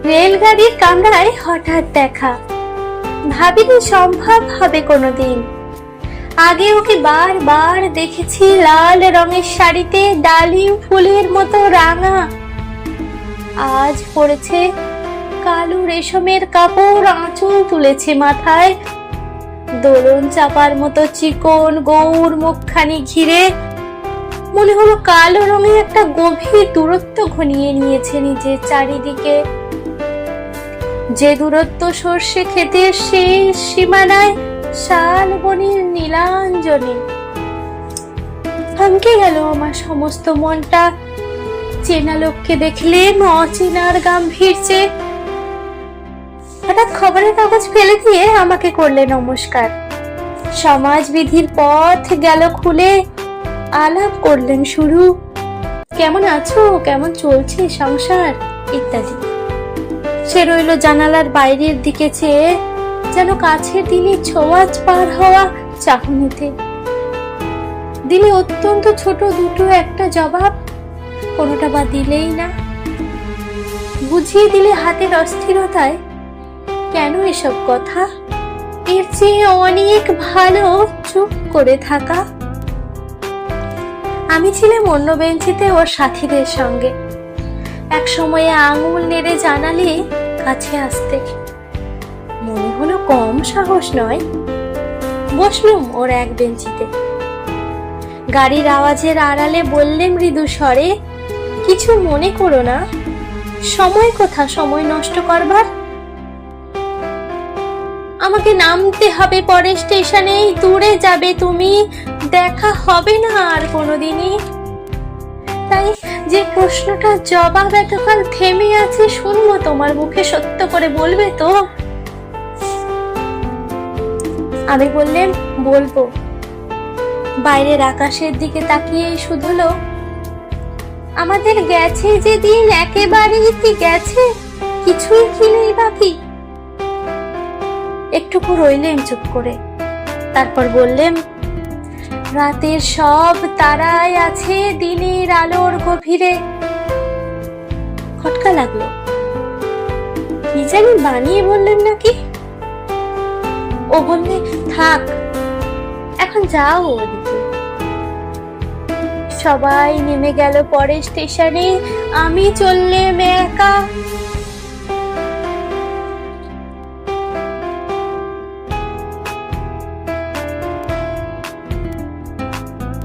রেলগাড়ির কামরায় হঠাৎ দেখা, ভাবিনি সম্ভব হবে কোনোদিন। আগে ওকে বারবার দেখেছি লাল রঙের শাড়িতে ডালিম ফুলের মতো রাঙা, আজ পরেছে কালো রেশমের কাপড়, আঁচল তুলেছে মাথায়, দোলন চাপার মতো চিকন গৌর মুখখানি ঘিরে। মনে হলো কালো রঙের একটা গভীর দূরত্ব ঘনিয়ে নিয়েছে নিজের চারিদিকে, যে দূরত্ব সর্ষে ক্ষেতের শেষ সীমানায় শালবনির নীলাঞ্জনে। থমকে গেল আমার সমস্ত মনটা, চেনা লোককে দেখলে অচেনার গাম্ভীর্যে। হঠাৎ খবরের কাগজ ফেলে দিয়ে আমাকে করলে নমস্কার, সমাজবিধির পথ গেল খুলে, আলাপ করলেন শুরু, কেমন আছো, কেমন চলছে সংসার ইত্যাদি। সে রইল জানালার বাইরের দিকে চেয়ে, যেন কাছের দিনের ছোঁয়াচ পার হওয়া চাহনিতে। দিলে অত্যন্ত ছোট দুটো একটা জবাব, কোনোটা বা দিলেই না। বুঝিয়ে দিলে হাতের অস্থিরতায়, কেন এসব কথা, এর চেয়ে অনেক ভালো চুপ করে থাকা। আমি ছিলাম অন্য বেঞ্চিতে ওর সাথীদের সঙ্গে, এক সময়ে আঙুল নেড়ে জানালে কাছে আসতে। মনে হলো কম সাহস নয়, বসলুম ওর এক বেঞ্চিতে। গাড়ির আওয়াজের আড়ালে বললেন মৃদু স্বরে, কিছু মনে করো না, সময় কোথা সময় নষ্ট করবার। আমাকে নামতে হবে পরের স্টেশনে, দূরে যাবে তুমি, দেখা হবে না আর কোনোদিনই। তাই যে প্রশ্নটার জবাব এতকাল থেমে আছে শুনবো তোমার মুখে, সত্য করে বলবে তো? আমি বললাম বলবো। বাইরের আকাশের দিকে তাকিয়ে শুধলো, আমাদের গেছে যে দিন একেবারেই কি গেছে, কিছুই কি নেই বাকি। একটুকু রইলেন চুপ করে, তারপর বললেন, রাতের সব তারায় আছে দিনের আলোর গভীরে। খটকা লাগলো, কি জানি বানিয়ে বললেন নাকি। ও বললে, থাক এখন যাও ওদিকে। সবাই নেমে গেল পরের স্টেশনে, আমি চললেম একা।